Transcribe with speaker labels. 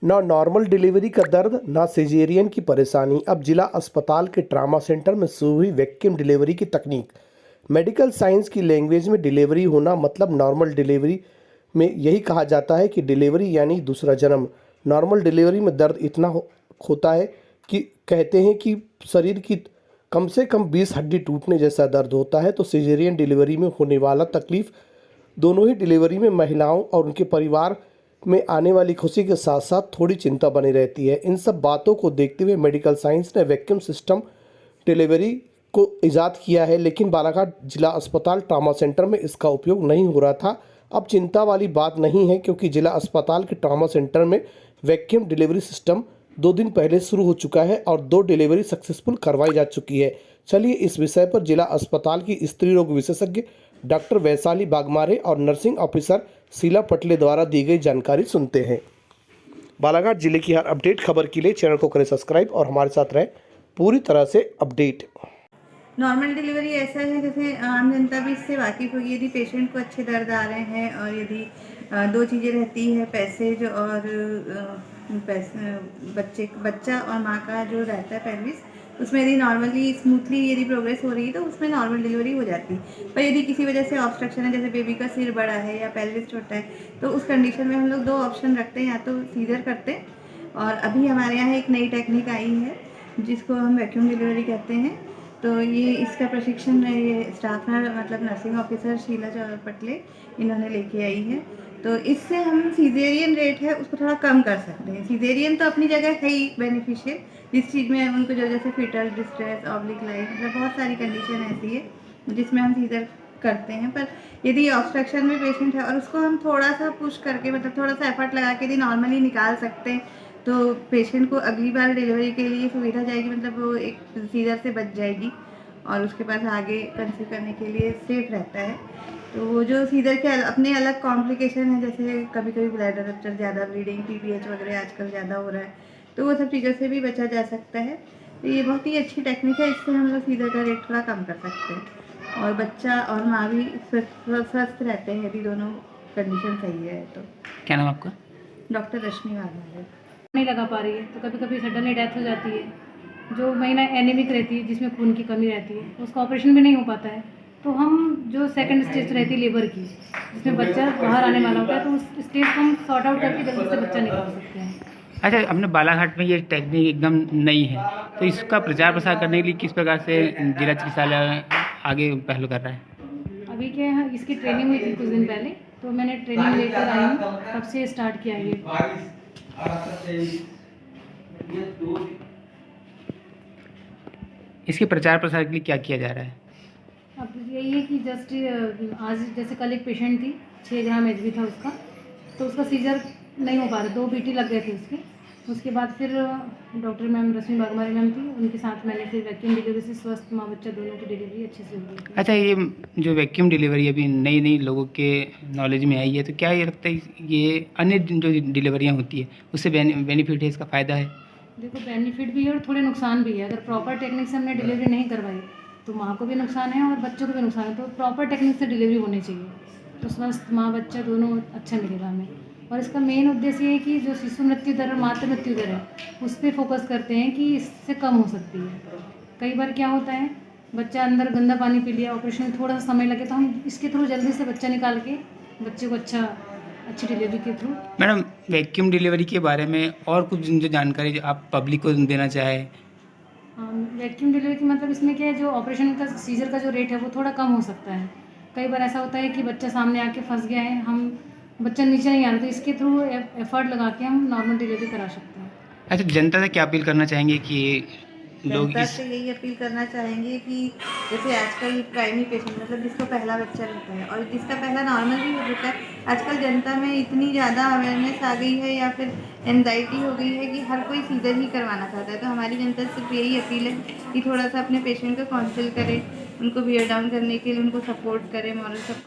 Speaker 1: ना normal delivery का दर्द, ना सिजेरियन की परेशानी। अब जिला अस्पताल के ट्रामा सेंटर में शुरू हुई वैक्यूम डिलीवरी की तकनीक। मेडिकल साइंस की लैंग्वेज में डिलीवरी होना मतलब नॉर्मल डिलीवरी में यही कहा जाता है कि डिलीवरी यानी दूसरा जन्म। नॉर्मल डिलीवरी में दर्द इतना होता है कि कहते हैं कि शरीर की कम से कम 20 हड्डी टूटने जैसा दर्द होता है। तो सिजेरियन डिलीवरी में होने वाला तकलीफ दोनों ही डिलीवरी में महिलाओं और उनके परिवार में आने वाली खुशी के साथ साथ थोड़ी चिंता बनी रहती है। इन सब बातों को देखते हुए मेडिकल साइंस ने वैक्यूम सिस्टम डिलीवरी को ईजाद किया है, लेकिन बालाघाट जिला अस्पताल ट्रामा सेंटर में इसका उपयोग नहीं हो रहा था। अब चिंता वाली बात नहीं है, क्योंकि जिला अस्पताल के ट्रामा सेंटर में वैक्यूम डिलीवरी सिस्टम 2 दिन पहले शुरू हो चुका है और 2 डिलीवरी सक्सेसफुल करवाई जा चुकी है। चलिए इस विषय पर जिला अस्पताल की स्त्री रोग विशेषज्ञ डॉक्टर वैशाली बागमारे और नर्सिंग ऑफिसर शीला पटले द्वारा दी गई जानकारी सुनते हैं। बालाघाट जिले की हर अपडेट खबर के लिए चैनल को करें सब्सक्राइब और हमारे साथ रहें पूरी तरह से अपडेट।
Speaker 2: नॉर्मल डिलीवरी ऐसा है जैसे आम जनता भी इससे वाकिफ़ होगी। यदि पेशेंट को अच्छे दर्द आ रहे हैं और यदि 2 चीज़ें रहती है, पैसेज और बच्चा और माँ का जो रहता है पेल्विस, उसमें यदि नॉर्मली स्मूथली यदि प्रोग्रेस हो रही है तो उसमें नॉर्मल डिलीवरी हो जाती है। पर यदि किसी वजह से ऑब्स्ट्रक्शन है, जैसे बेबी का सिर बड़ा है या पेल्विस छोटा है, तो उस कंडीशन में हम लोग 2 ऑप्शन रखते हैं, या तो सीजर करते हैं, और अभी हमारे यहाँ एक नई टेक्निक आई है जिसको हम वैक्यूम डिलीवरी कहते हैं। तो ये इसका प्रशिक्षण ये स्टाफ मतलब नर्सिंग ऑफिसर शीला पटले इन्होंने लेके आई है। तो इससे हम सीजेरियन रेट है उसको थोड़ा कम कर सकते हैं। सीजेरियन तो अपनी जगह है ही बेनिफिशियल, जिस चीज़ में उनको जो जैसे फिटल डिस्ट्रेस, ऑब्लिक लाइफ, मतलब बहुत सारी कंडीशन ऐसी है जिसमें हम सीजर करते हैं। पर यदि ऑब्स्ट्रक्शन में पेशेंट है और उसको हम थोड़ा सा पुश करके, मतलब थोड़ा सा एफर्ट लगा के यदि नॉर्मली निकाल सकते हैं, तो पेशेंट को अगली बार डिलीवरी के लिए सुविधा जाएगी, मतलब वो एक सीजर से बच जाएगी और उसके पास आगे कंसीव करने के लिए सेफ रहता है। तो वो जो सीजर के अपने अलग कॉम्प्लिकेशन है, जैसे कभी कभी ब्लैडर रप्चर, ज़्यादा ब्लीडिंग, पीपीएच वगैरह आजकल ज़्यादा हो रहा है, तो वो सब चीज़ों से भी बचा जा सकता है। तो ये बहुत ही अच्छी टेक्निक है, इससे हम लोग सीजर का रेट थोड़ा कम कर सकते हैं और बच्चा और माँ भी स्वस्थ रहते हैं यदि दोनों कंडीशन सही है। तो
Speaker 3: क्या नाम आपका?
Speaker 2: डॉक्टर रश्मि वाघमारे।
Speaker 4: नहीं लगा पा रही है तो कभी कभी सडनली डेथ हो जाती है। जो महिला एनीमिक रहती है, जिसमें खून की कमी रहती है, उसका ऑपरेशन भी नहीं हो पाता है। तो हम जो सेकंड स्टेज रहती है लेबर की, जिसमें बच्चा बाहर आने वाला होता है, तो उस स्टेज को हम सॉर्ट आउट करके जल्दी से बच्चा निकाल सकते हैं।
Speaker 3: अच्छा, अपने बालाघाट में ये टेक्निक एकदम नई है, तो इसका प्रचार प्रसार करने के लिए किस प्रकार से जिला चिकित्सालय आगे पहल कर रहा है?
Speaker 4: अभी क्या है, इसकी ट्रेनिंग हुई थी कुछ दिन पहले, तो मैंने ट्रेनिंग लेकर आई हूँ, तब से स्टार्ट किया है ये।
Speaker 3: इसके प्रचार प्रसार के लिए क्या किया जा रहा है?
Speaker 4: अब यही है कि जस्ट आज जैसे कल एक पेशेंट थी, 6 ग्राम एच बी था उसका, तो उसका सीजर नहीं हो पा रहा, 2 बीटी लग गए थे उसके। उसके बाद फिर डॉक्टर मैम रश्मि बागमारे मैम थी, उनके साथ मैंने फिर वैक्यूम डिलीवरी से स्वस्थ माँ बच्चा दोनों की डिलीवरी अच्छे से हो गई थी।
Speaker 3: अच्छा, ये जो वैक्यूम डिलीवरी अभी नई नई लोगों के नॉलेज में आई है, तो क्या ये लगता है ये अन्य जो डिलीवरियाँ होती है उससे बेनिफिट है, इसका फ़ायदा है?
Speaker 4: देखो, बेनिफिट भी है और थोड़े नुकसान भी है। अगर प्रॉपर टेक्निक से हमने डिलीवरी नहीं करवाई तो माँ को भी नुकसान है और बच्चों को भी नुकसान है। तो प्रॉपर टेक्निक से डिलीवरी होनी चाहिए, तो स्वस्थ माँ बच्चा दोनों अच्छा मिलेगा हमें। और इसका मेन उद्देश्य ये है कि जो शिशु मृत्यु दर और मातृ मृत्यु दर है, उस पर फोकस करते हैं कि इससे कम हो सकती है। कई बार क्या होता है, बच्चा अंदर गंदा पानी पी लिया, ऑपरेशन में थोड़ा सा समय लगे, तो हम इसके थ्रू जल्दी से बच्चा निकाल के बच्चे को अच्छी डिलीवरी के थ्रू।
Speaker 3: मैडम, वैक्यूम डिलीवरी के बारे में और कुछ जो जानकारी जो आप पब्लिक को देना चाहें?
Speaker 4: वैक्यूम डिलीवरी की मतलब इसमें क्या है, जो ऑपरेशन का सीजर का जो रेट है वो थोड़ा कम हो सकता है। कई बार ऐसा होता है कि बच्चा सामने आके फंस गया है, हम बच्चा नीचे नहीं आ रहा, तो इसके थ्रू एफर्ट लगा के हम नॉर्मल डिलीवरी करा सकते हैं।
Speaker 3: अच्छा, जनता से क्या अपील करना चाहेंगे कि लोग
Speaker 2: जनता से यही अपील करना चाहेंगे कि जैसे आजकल प्राइमरी पेशेंट, मतलब जिसको पहला बच्चा रहता है और जिसका पहला नॉर्मल भी हो चुका है, आजकल जनता में इतनी ज़्यादा अवेयरनेस आ गई है या फिर एंजाइटी हो गई है कि हर कोई सीजर ही करवाना चाहता है। तो हमारी जनता से सिर्फ यही अपील है कि थोड़ा सा अपने पेशेंट को काउंसिल करें, उनको बियर डाउन करने के लिए उनको सपोर्ट करें, मॉरल सपोर्ट।